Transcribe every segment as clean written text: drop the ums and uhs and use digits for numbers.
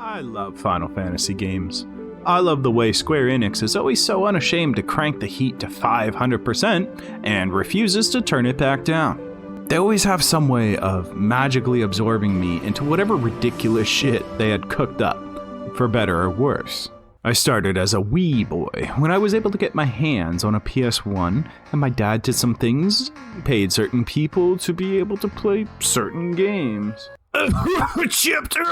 I love Final Fantasy games. I love the way Square Enix is always so unashamed to crank the heat to 500% and refuses to turn it back down. They always have some way of magically absorbing me into whatever ridiculous shit they had cooked up, for better or worse. I started as a wee boy when I was able to get my hands on a PS1, and my dad did some things, paid certain people to be able to play certain games. Chapter!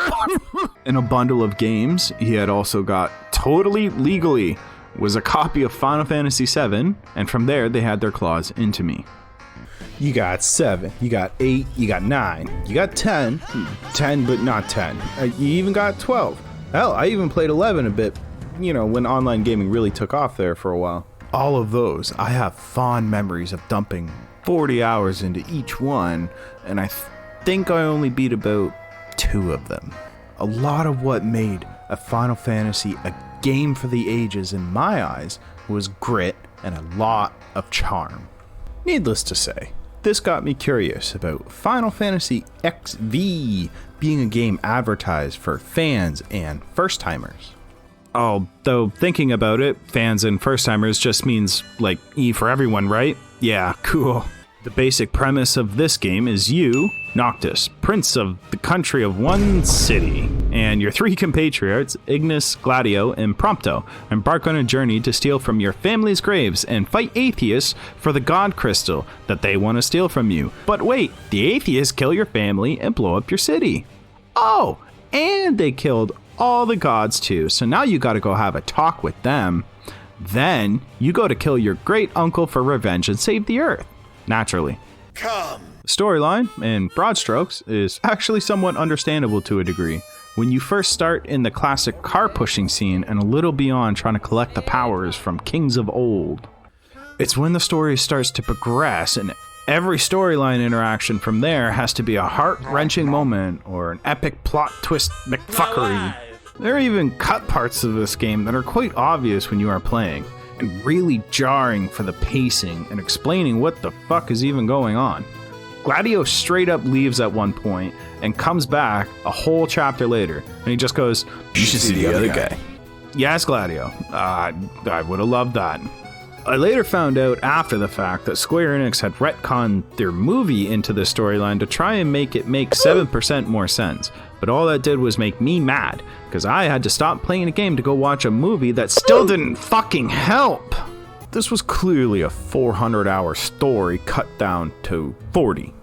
In a bundle of games, he had also got totally legally was a copy of Final Fantasy VII, and from there they had their claws into me. You got 7, you got 8, you got 9, you got 10, 10 but not 10. You even got 12. Hell, I even played 11 a bit, when online gaming really took off there for a while. All of those, I have fond memories of dumping 40 hours into each one, and I think I only beat about 2 of them. A lot of what made a Final Fantasy a game for the ages in my eyes was grit and a lot of charm. Needless to say, this got me curious about Final Fantasy XV being a game advertised for fans and first-timers. Although thinking about it, fans and first-timers just means, like, E for everyone, right? Yeah, cool. The basic premise of this game is you, Noctis, prince of the country of one city, and your 3 compatriots, Ignis, Gladio, and Prompto, embark on a journey to steal from your family's graves and fight atheists for the god crystal that they want to steal from you. But wait, the atheists kill your family and blow up your city. Oh, and they killed all the gods too, so now you gotta go have a talk with them. Then, you go to kill your great uncle for revenge and save the Earth. Naturally. The storyline, in broad strokes, is actually somewhat understandable to a degree. When you first start in the classic car pushing scene and a little beyond trying to collect the powers from kings of old. It's when the story starts to progress and every storyline interaction from there has to be a heart-wrenching moment or an epic plot twist McFuckery. There are even cut parts of this game that are quite obvious when you are playing, and really jarring for the pacing and explaining what the fuck is even going on. Gladio straight up leaves at one point and comes back a whole chapter later, and he just goes, "You should see the other guy." Yes, Gladio. I would have loved that. I later found out after the fact that Square Enix had retconned their movie into the storyline to try and make it make 7% more sense. But all that did was make me mad, because I had to stop playing a game to go watch a movie that still didn't fucking help. This was clearly a 400-hour story cut down to 40.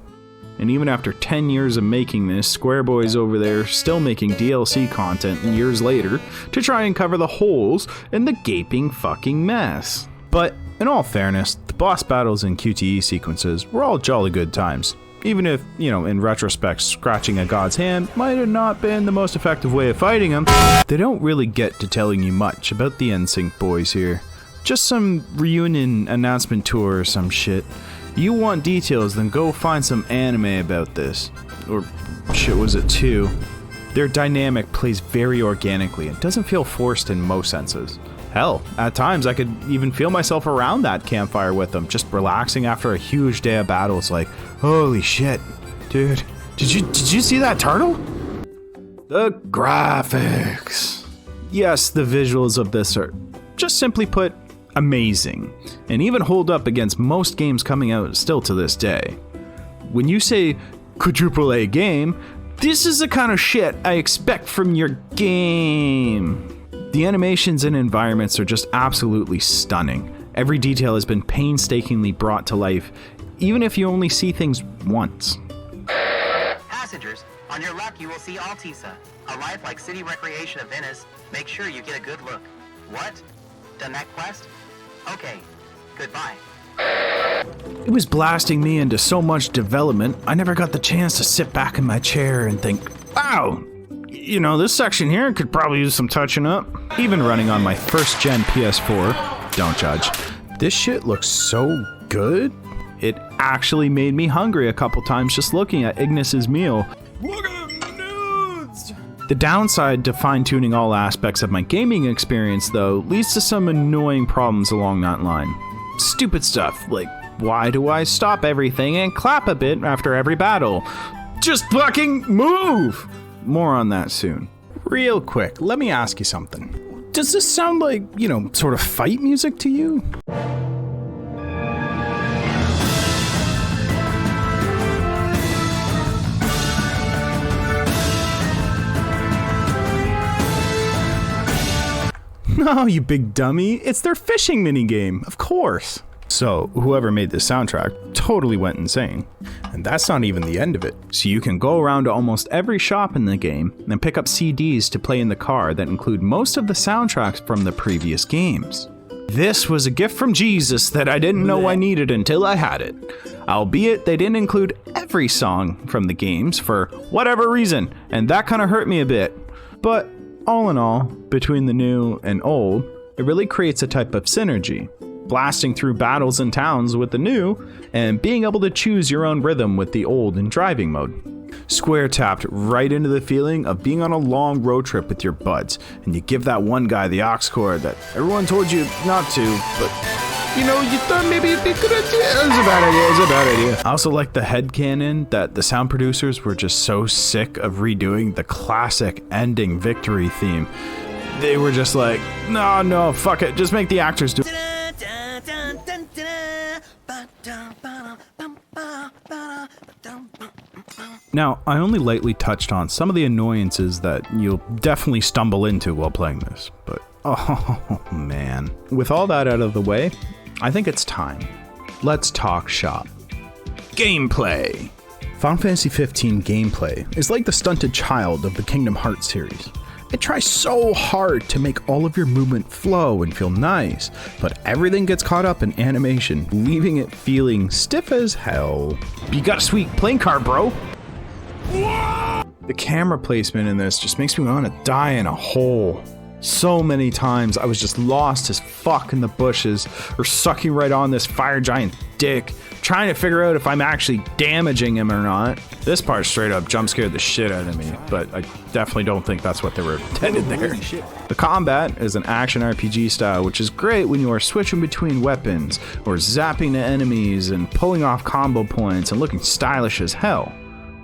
And even after 10 years of making this, Square Boys over there still making DLC content years later to try and cover the holes in the gaping fucking mess. But in all fairness, the boss battles and QTE sequences were all jolly good times. Even if, in retrospect, scratching a god's hand might have not been the most effective way of fighting him, they don't really get to telling you much about the NSYNC boys here. Just some reunion announcement tour or some shit. You want details, then go find some anime about this. Or shit, was it 2? Their dynamic plays very organically and doesn't feel forced in most senses. Hell, at times I could even feel myself around that campfire with them, just relaxing after a huge day of battles like, holy shit, dude, did you see that turtle? The graphics. Yes, the visuals of this are, just simply put, amazing, and even hold up against most games coming out still to this day. When you say quadruple A game, this is the kind of shit I expect from your game. The animations and environments are just absolutely stunning. Every detail has been painstakingly brought to life, even if you only see things once. Passengers, on your left you will see Altisa, a lifelike city recreation of Venice. Make sure you get a good look. What? Done that quest? Okay, goodbye. It was blasting me into so much development, I never got the chance to sit back in my chair and think, wow, this section here could probably use some touching up. Even running on my first gen PS4, don't judge, this shit looks so good. It actually made me hungry a couple times just looking at Ignis's meal. Look at the nudes! The downside to fine-tuning all aspects of my gaming experience, though, leads to some annoying problems along that line. Stupid stuff, like, why do I stop everything and clap a bit after every battle? Just fucking move! More on that soon. Real quick, let me ask you something. Does this sound like, sort of fight music to you? No, you big dummy. It's their fishing minigame, of course. So, whoever made this soundtrack totally went insane. And that's not even the end of it. So you can go around to almost every shop in the game and pick up CDs to play in the car that include most of the soundtracks from the previous games. This was a gift from Jesus that I didn't know I needed until I had it. Albeit they didn't include every song from the games for whatever reason, and that kind of hurt me a bit. But all in all, between the new and old, it really creates a type of synergy. Blasting through battles and towns with the new, and being able to choose your own rhythm with the old in driving mode. Square tapped right into the feeling of being on a long road trip with your buds, and you give that one guy the aux cord that everyone told you not to, but you thought maybe it'd be a good idea. It's a bad idea. I also like the headcanon that the sound producers were just so sick of redoing the classic ending victory theme. They were just like, no, fuck it, just make the actors do it. Now, I only lightly touched on some of the annoyances that you'll definitely stumble into while playing this, but oh man. With all that out of the way, I think it's time. Let's talk shop. Gameplay. Final Fantasy XV gameplay is like the stunted child of the Kingdom Hearts series. It tries so hard to make all of your movement flow and feel nice, but everything gets caught up in animation, leaving it feeling stiff as hell. You got a sweet playing card, bro. The camera placement in this just makes me want to die in a hole. So many times I was just lost as fuck in the bushes or sucking right on this fire giant dick, trying to figure out if I'm actually damaging him or not. This part straight up jump scared the shit out of me, but I definitely don't think that's what they were intended there. The combat is an action RPG style, which is great when you are switching between weapons or zapping the enemies and pulling off combo points and looking stylish as hell.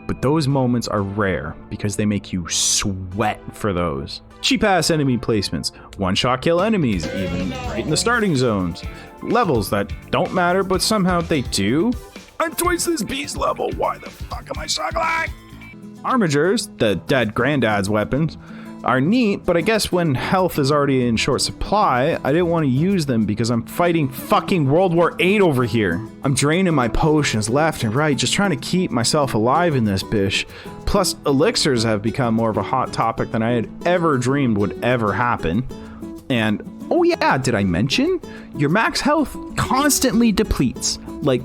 But those moments are rare because they make you sweat for those. Cheap ass enemy placements, one-shot kill enemies, even right in the starting zones. Levels that don't matter, but somehow they do. I'm twice this beast level, why the fuck am I struggling? Armigers, the dead granddad's weapons, are neat, but I guess when health is already in short supply, I didn't want to use them because I'm fighting fucking World War VIII over here. I'm draining my potions left and right, just trying to keep myself alive in this bish. Plus, elixirs have become more of a hot topic than I had ever dreamed would ever happen. And, oh yeah, did I mention? Your max health constantly depletes, like,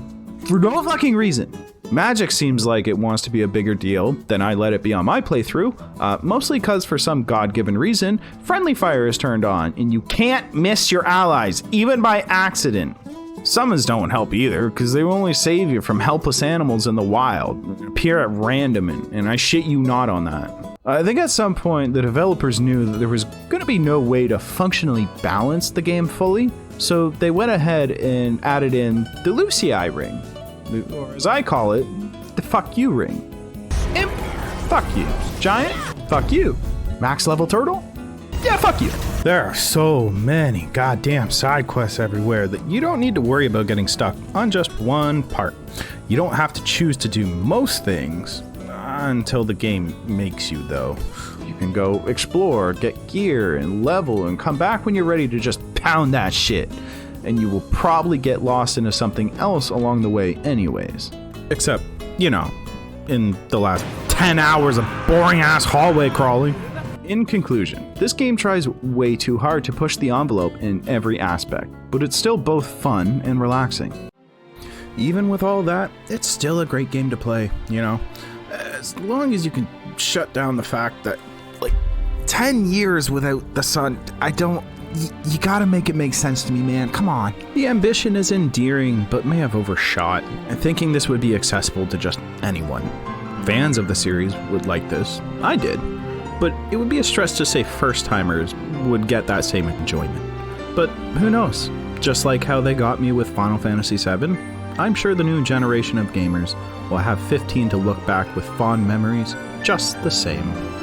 for no fucking reason. Magic seems like it wants to be a bigger deal than I let it be on my playthrough, mostly because for some god-given reason, friendly fire is turned on, and you can't miss your allies, even by accident. Summons don't help either, because they will only save you from helpless animals in the wild, appear at random, and I shit you not on that. I think at some point the developers knew that there was going to be no way to functionally balance the game fully, so they went ahead and added in the Lucii ring. Or as I call it, the fuck you ring. Imp, fuck you. Giant, fuck you. Max level turtle, yeah, fuck you. There are so many goddamn side quests everywhere that you don't need to worry about getting stuck on just one part. You don't have to choose to do most things until the game makes you, though. You can go explore, get gear, and level, and come back when you're ready to just pound that shit. And you will probably get lost into something else along the way anyways. Except, in the last 10 hours of boring ass hallway crawling. In conclusion, this game tries way too hard to push the envelope in every aspect, but it's still both fun and relaxing. Even with all that, it's still a great game to play, as long as you can shut down the fact that, 10 years without the sun, you gotta make it make sense to me, man. Come on. The ambition is endearing, but may have overshot, and thinking this would be accessible to just anyone. Fans of the series would like this. I did. But it would be a stretch to say first-timers would get that same enjoyment. But who knows? Just like how they got me with Final Fantasy VII, I'm sure the new generation of gamers will have 15 to look back with fond memories just the same.